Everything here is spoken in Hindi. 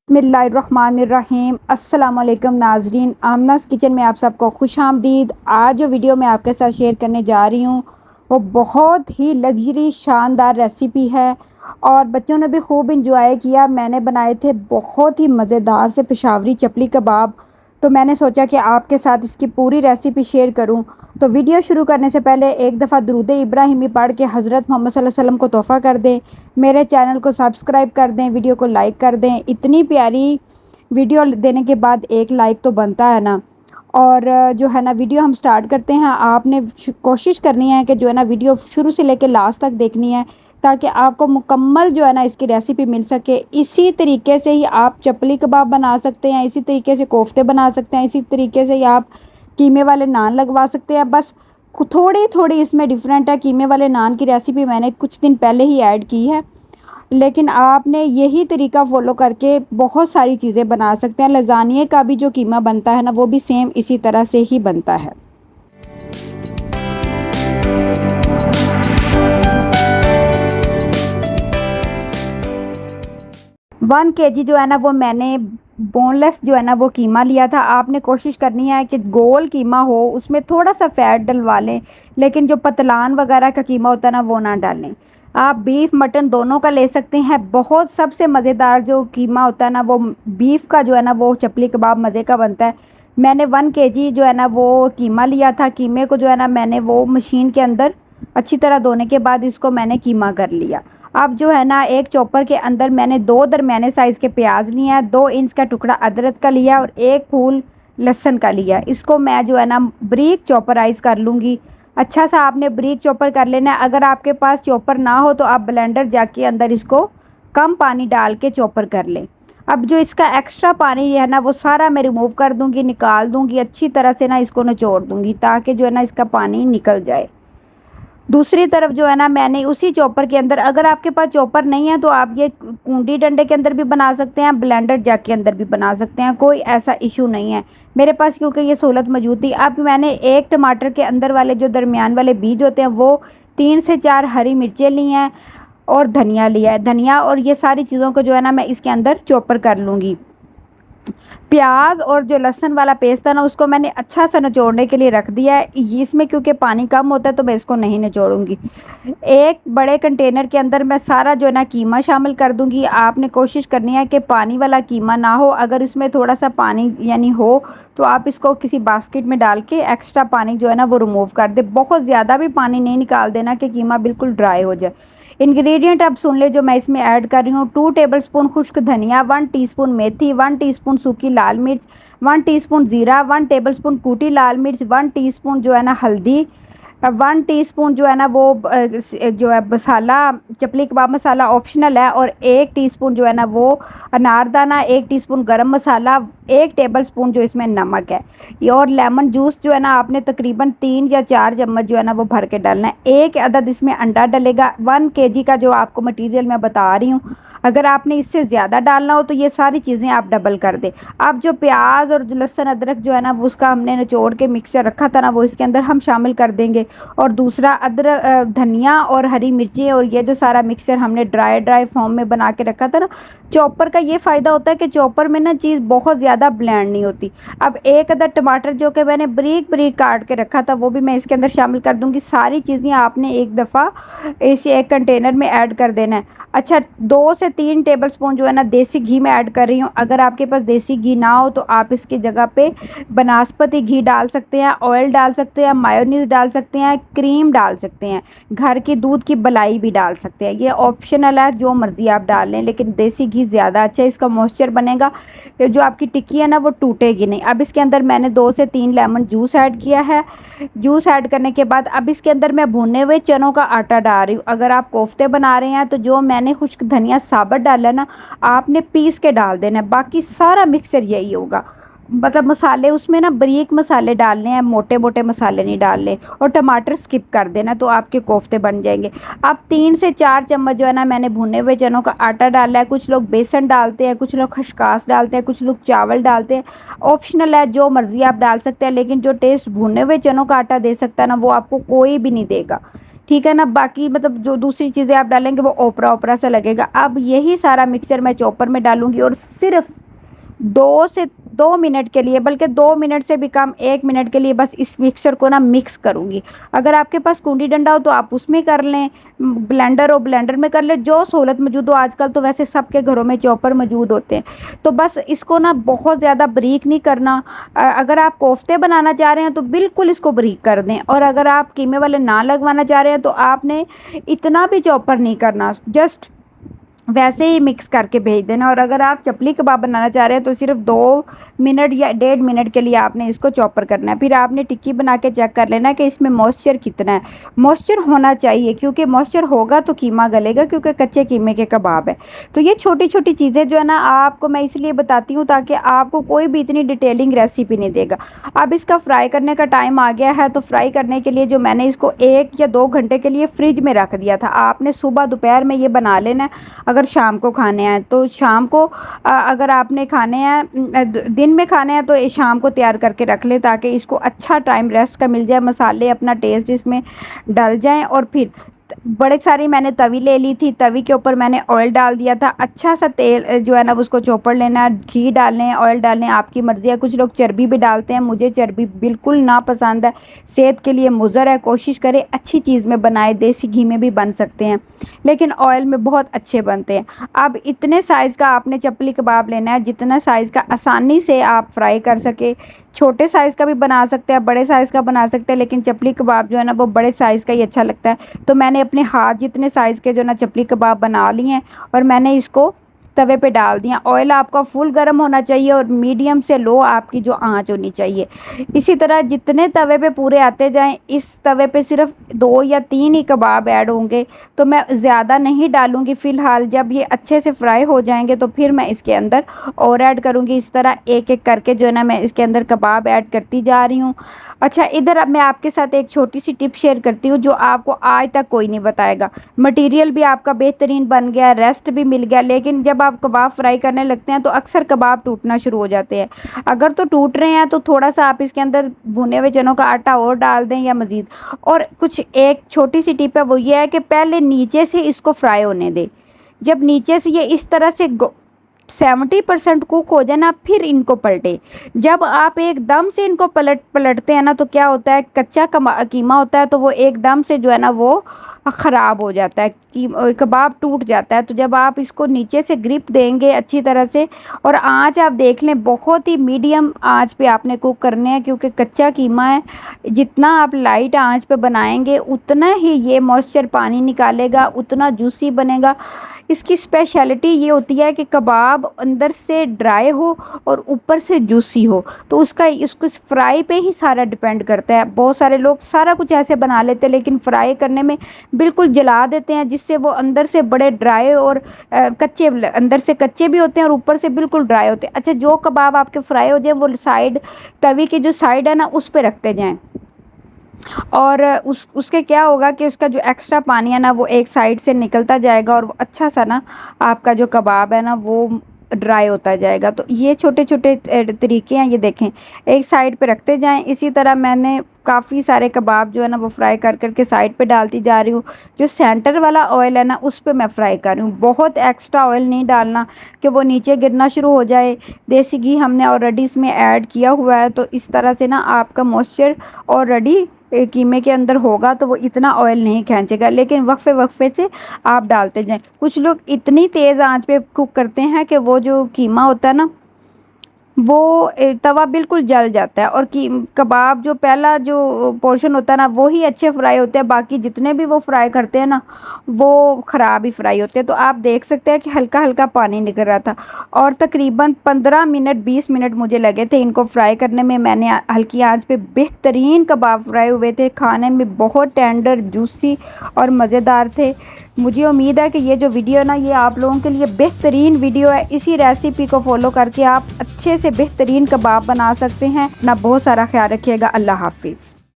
बिस्मिल्लाहिर्रहमानिर्रहीम अस्सलाम वालेकुम नाजरीन, आमनास किचन में आप सबको खुश आमदीद। आज जो वीडियो मैं आपके साथ शेयर करने जा रही हूँ वो बहुत ही लग्जरी शानदार रेसिपी है और बच्चों ने भी खूब इंजॉय किया। मैंने बनाए थे बहुत ही मज़ेदार से पेशावरी चपली कबाब, तो मैंने सोचा कि आपके साथ इसकी पूरी रेसिपी शेयर करूं। तो वीडियो शुरू करने से पहले एक दफ़ा दुरूद इब्राहिमी पढ़ के हज़रत मोहम्मद सल्लल्लाहु अलैहि वसल्लम को तोहफ़ा कर दें, मेरे चैनल को सब्सक्राइब कर दें, वीडियो को लाइक कर दें। इतनी प्यारी वीडियो देने के बाद एक लाइक तो बनता है ना। और जो है ना वीडियो हम स्टार्ट करते हैं। आपने कोशिश करनी है कि जो है ना वीडियो शुरू से लेकर लास्ट तक देखनी है ताकि आपको मुकम्मल जो है ना इसकी रेसिपी मिल सके। इसी तरीके से ही आप चपली कबाब बना सकते हैं, इसी तरीके से कोफ्ते बना सकते हैं, इसी तरीके से ही आप कीमे वाले नान लगवा सकते हैं। बस थोड़ी थोड़ी इसमें डिफरेंट है। कीमे वाले नान की रेसिपी मैंने कुछ दिन पहले ही ऐड की है, लेकिन आपने यही तरीका फॉलो करके बहुत सारी चीज़ें बना सकते हैं। लजानिए का भी जो कीमा बनता है ना वो भी सेम इसी तरह से ही बनता है। 1 kg जो है ना वो मैंने बोनलेस जो है ना वो कीमा लिया था। आपने कोशिश करनी है कि गोल कीमा हो, उसमें थोड़ा सा फ़ैट डलवा लें, लेकिन जो पतलान वगैरह का कीमा होता है ना वो ना डालें। आप बीफ मटन दोनों का ले सकते हैं। बहुत सबसे मज़ेदार जो कीमा होता है ना वो बीफ का जो है ना वो चपली कबाब मज़े का बनता है। मैंने 1 kg जो है ना वो कीमा लिया था। कीमे को जो है ना मैंने वो मशीन के अंदर अच्छी तरह धोने के बाद इसको मैंने कीमा कर लिया। अब जो है ना एक चॉपर के अंदर मैंने 2 दरमियाने साइज़ के प्याज लिए हैं, 2 इंच का टुकड़ा अदरक का लिया और 1 फूल लहसुन का लिया। इसको मैं जो है ना बारीक चॉपराइज़ कर लूँगी। अच्छा सा आपने बारीक चॉपर कर लेना है। अगर आपके पास चॉपर ना हो तो आप ब्लेंडर जार के अंदर इसको कम पानी डाल के चॉपर कर लें। अब जो इसका एक्स्ट्रा पानी है ना वो सारा मैं रिमूव कर दूँगी, निकाल दूँगी। अच्छी तरह से ना इसको निचोड़ दूँगी ताकि जो है ना इसका पानी निकल जाए। दूसरी तरफ जो है ना मैंने उसी चॉपर के अंदर, अगर आपके पास चॉपर नहीं है तो आप ये कूंडी डंडे के अंदर भी बना सकते हैं, ब्लेंडर जैक के अंदर भी बना सकते हैं, कोई ऐसा इशू नहीं है। मेरे पास क्योंकि ये सहूलत मौजूद थी। अब मैंने एक टमाटर के अंदर वाले जो दरमियान वाले बीज होते हैं वो 3 से 4 हरी मिर्चें ली हैं और धनिया लिया है। धनिया और ये सारी चीज़ों को जो है ना मैं इसके अंदर चॉपर कर लूँगी। प्याज और जो लहसुन वाला पेस्ट था ना उसको मैंने अच्छा सा निचोड़ने के लिए रख दिया है। इसमें क्योंकि पानी कम होता है तो मैं इसको नहीं निचोड़ूंगी। एक बड़े कंटेनर के अंदर मैं सारा जो है ना कीमा शामिल कर दूंगी। आपने कोशिश करनी है कि पानी वाला कीमा ना हो। अगर इसमें थोड़ा सा पानी यानी हो तो आप इसको किसी बास्केट में डाल के एक्स्ट्रा पानी जो है ना वो रिमूव कर दे। बहुत ज़्यादा भी पानी नहीं निकाल देना कि कीमा बिल्कुल ड्राई हो जाए। इंग्रेडिएंट अब सुन ले जो मैं इसमें ऐड कर रही हूँ। 2 टेबलस्पून खुश्क धनिया, 1 टीस्पून मेथी, 1 टीस्पून सूखी लाल मिर्च, 1 टीस्पून ज़ीरा, 1 टेबलस्पून कूटी लाल मिर्च, 1 टीस्पून जो है ना हल्दी, 1 टीस्पून जो है ना वो जो है मसाला चपली कबाब मसाला ऑप्शनल है, और 1 टीस्पून जो है ना वो अनारदाना, 1 टीस्पून गरम मसाला, 1 टेबलस्पून जो इसमें नमक है। ये और लेमन जूस जो है ना आपने तकरीबन 3 या 4 चम्मच जो है ना वो भर के डालना है। 1 अदद इसमें अंडा डलेगा। 1 kg का जो आपको मटेरियल मैं बता रही हूँ, अगर आपने इससे ज़्यादा डालना हो तो ये सारी चीज़ें आप डबल कर दें। अब जो प्याज और जो लहसुन अदरक जो है ना वो उसका हमने निचोड़ के मिक्सचर रखा था ना वो इसके अंदर हम शामिल कर देंगे। और दूसरा अदरक धनिया और हरी मिर्चें और ये जो सारा मिक्सचर हमने ड्राई फॉर्म में बना के रखा था ना। चॉपर का ये फ़ायदा होता है कि चॉपर में ना चीज़ बहुत ज़्यादा ब्लेंड नहीं होती। अब 1 अदद टमाटर जो कि मैंने बारीक बारीक काट के रखा था वो भी मैं इसके अंदर शामिल कर दूँगी। सारी चीज़ें आपने एक दफ़ा इस एक कंटेनर में ऐड कर देना है। अच्छा, 2 से 3 टेबलस्पून जो है ना देसी घी में ऐड कर रही हूँ। अगर आपके पास देसी घी ना हो तो आप इसकी जगह पे बनास्पति घी डाल सकते हैं, ऑयल डाल सकते हैं, मायोनीज़ डाल सकते हैं, क्रीम डाल सकते हैं, घर की दूध की मलाई भी डाल सकते हैं। ये ऑप्शनल है, जो मर्ज़ी आप डाल लें, लेकिन देसी घी ज़्यादा अच्छा है। इसका मॉइस्चर बनेगा, जो आपकी टिक्की है ना वो टूटेगी नहीं। अब इसके अंदर मैंने 2 से 3 लेमन जूस ऐड किया है। जूस ऐड करने के बाद अब इसके अंदर मैं भुने हुए चनों का आटा डाल रही हूँ। अगर आप कोफ्ते बना रहे हैं तो जो मैंने खुश्क धनिया साबुत डाला ना आपने पीस के डाल देना है। बाकी सारा मिक्सचर यही होगा। मतलब मसाले उसमें ना बारीक मसाले डालने हैं, मोटे मोटे मसाले नहीं डालने, और टमाटर स्किप कर देना तो आपके कोफ्ते बन जाएंगे। अब 3 से 4 चम्मच जो है ना मैंने भुने हुए चनों का आटा डाला है। कुछ लोग बेसन डालते हैं, कुछ लोग खसकास डालते हैं, कुछ लोग चावल डालते हैं। ऑप्शनल है, जो मर्ज़ी आप डाल सकते हैं, लेकिन जो टेस्ट भुने हुए चनों का आटा दे सकता है ना वो आपको कोई भी नहीं देगा। ठीक है ना। बाकी मतलब जो दूसरी चीज़ें आप डालेंगे वो ओपरा ओपरा सा लगेगा। अब यही सारा मिक्सचर मैं चॉपर में डालूँगी और सिर्फ़ 2 मिनट के लिए, बल्कि 2 मिनट से भी कम, 1 मिनट के लिए बस इस मिक्सचर को ना मिक्स करूँगी। अगर आपके पास कूंडी डंडा हो तो आप उसमें कर लें, ब्लेंडर हो ब्लेंडर में कर लें, जो सहूलत मौजूद हो। आजकल तो वैसे सबके घरों में चॉपर मौजूद होते हैं। तो बस इसको ना बहुत ज़्यादा बारीक नहीं करना। अगर आप कोफ्ते बनाना चाह रहे हैं तो बिल्कुल इसको बारीक कर दें, और अगर आप कीमे वाले ना लगवाना चाह रहे हैं तो आपने इतना भी चॉपर नहीं करना, जस्ट वैसे ही मिक्स करके भेज देना। और अगर आप चपली कबाब बनाना चाह रहे हैं तो सिर्फ 2 मिनट या 1.5 मिनट के लिए आपने इसको चॉपर करना है। फिर आपने टिक्की बना के चेक कर लेना कि इसमें मॉइस्चर कितना है। मॉइस्चर होना चाहिए, क्योंकि मॉइस्चर होगा तो कीमा गलेगा, क्योंकि कच्चे कीमे के कबाब है। तो ये छोटी छोटी चीज़ें जो है ना आपको मैं इसलिए बताती हूँ ताकि आपको कोई भी इतनी डिटेलिंग रेसिपी नहीं देगा। अब इसका फ्राई करने का टाइम आ गया है, तो फ्राई करने के लिए जो मैंने इसको 1 या 2 घंटे के लिए फ्रिज में रख दिया था। आपने सुबह दोपहर में ये बना लेना है। अगर शाम को खाने हैं तो शाम को, अगर आपने खाने हैं दिन में खाने हैं तो शाम को तैयार करके रख लें, ताकि इसको अच्छा टाइम रेस्ट का मिल जाए, मसाले अपना टेस्ट इसमें डल जाएं। और फिर बड़े सारी मैंने तवी ले ली थी, तवी के ऊपर मैंने ऑयल डाल दिया था। अच्छा सा तेल जो है ना उसको चौपड़ लेना है, घी डालें, ऑयल डालें, आपकी मर्ज़ी है। कुछ लोग चर्बी भी डालते हैं, मुझे चर्बी बिल्कुल ना पसंद है, सेहत के लिए मुज़र है। कोशिश करें अच्छी चीज़ में बनाए, देसी घी में भी बन सकते हैं लेकिन ऑयल में बहुत अच्छे बनते हैं। अब इतने साइज़ का आपने चपली कबाब लेना है जितना साइज़ का आसानी से आप फ्राई कर सके। छोटे साइज़ का भी बना सकते हैं, बड़े साइज़ का बना सकते हैं, लेकिन चपली कबाब जो है ना वो बड़े साइज़ का ही अच्छा लगता है। तो मैंने अपने हाथ जितने साइज़ के जो ना चपली कबाब बना लिए हैं और मैंने इसको तवे पे डाल दिया। ऑयल आपका फुल गर्म होना चाहिए और मीडियम से लो आपकी जो आंच होनी चाहिए। इसी तरह जितने तवे पे पूरे आते जाएं, इस तवे पे सिर्फ 2 या 3 ही कबाब ऐड होंगे, तो मैं ज़्यादा नहीं डालूँगी फ़िलहाल। जब ये अच्छे से फ्राई हो जाएंगे तो फिर मैं इसके अंदर और ऐड करूँगी। इस तरह एक एक करके जो है ना मैं इसके अंदर कबाब ऐड करती जा रही हूँ। अच्छा, इधर अब मैं आपके साथ एक छोटी सी टिप शेयर करती हूँ जो आपको आज तक कोई नहीं बताएगा। मटेरियल भी आपका बेहतरीन बन गया, रेस्ट भी मिल गया, लेकिन जब आप कबाब फ्राई करने लगते हैं तो अक्सर कबाब टूटना शुरू हो जाते हैं। अगर तो टूट रहे हैं तो थोड़ा सा आप इसके अंदर भुने हुए चनों का आटा और डाल दें या मज़ीद। और कुछ एक छोटी सी टिप है, वो ये है कि पहले नीचे से इसको फ्राई होने दें। जब नीचे से ये इस तरह से 70% कुक हो जाए ना, फिर इनको पलटे। जब आप एकदम से इनको पलटते हैं ना तो क्या होता है, कच्चा कीमा होता है तो वो एकदम से जो है ना वो ख़राब हो जाता है, कि कबाब टूट जाता है। तो जब आप इसको नीचे से ग्रिप देंगे अच्छी तरह से, और आँच आप देख लें बहुत ही मीडियम आँच पे आपने कुक करने हैं, क्योंकि कच्चा कीमा है। जितना आप लाइट आँच पे बनाएंगे उतना ही ये मॉइस्चर पानी निकालेगा, उतना जूसी बनेगा। इसकी स्पेशलिटी ये होती है कि कबाब अंदर से ड्राई हो और ऊपर से जूसी हो, तो इसको फ्राई पे ही सारा डिपेंड करता है। बहुत सारे लोग सारा कुछ ऐसे बना लेते हैं लेकिन फ्राई करने में बिल्कुल जला देते हैं, जिससे वो अंदर से बड़े ड्राई और कच्चे, अंदर से कच्चे भी होते हैं और ऊपर से बिल्कुल ड्राई होते हैं। अच्छा, जो कबाब आपके फ्राई हो जाए वो साइड, तवी की जो साइड है ना उस पर रखते जाएँ, और उसके क्या होगा कि उसका जो एक्स्ट्रा पानी है ना वो एक साइड से निकलता जाएगा और वो अच्छा सा ना आपका जो कबाब है ना वो ड्राई होता जाएगा। तो ये छोटे छोटे तरीके हैं, ये देखें, एक साइड पे रखते जाएं। इसी तरह मैंने काफ़ी सारे कबाब जो है ना वो फ्राई कर करके साइड पे डालती जा रही हूँ। जो सेंटर वाला ऑयल है ना उस पे मैं फ्राई कर रही हूँ। बहुत एक्स्ट्रा ऑयल नहीं डालना कि वो नीचे गिरना शुरू हो जाए। देसी घी हमने ऑलरेडी इसमें ऐड किया हुआ है, तो इस तरह से ना आपका मॉइस्चर ऑलरेडी कीमे के अंदर होगा तो वो इतना ऑयल नहीं खींचेगा, लेकिन वक्फे वक्फे से आप डालते जाएं। कुछ लोग इतनी तेज़ आंच पे कुक करते हैं कि वो जो कीमा होता है ना वो तवा बिल्कुल जल जाता है, और कबाब जो पहला जो पोर्शन होता है ना वो ही अच्छे फ्राई होते हैं, बाकी जितने भी वो फ्राई करते हैं ना वो ख़राब ही फ्राई होते हैं। तो आप देख सकते हैं कि हल्का हल्का पानी निकल रहा था, और तकरीबन 15 मिनट 20 मिनट मुझे लगे थे इनको फ्राई करने में। मैंने हल्की आंच पे बेहतरीन कबाब फ्राई हुए थे, खाने में बहुत टेंडर, जूसी और मज़ेदार थे। मुझे उम्मीद है कि ये जो वीडियो ना ये आप लोगों के लिए बेहतरीन वीडियो है। इसी रेसिपी को फॉलो करके आप अच्छे से बेहतरीन कबाब बना सकते हैं। अपना बहुत सारा ख्याल रखिएगा। अल्लाह हाफिज़।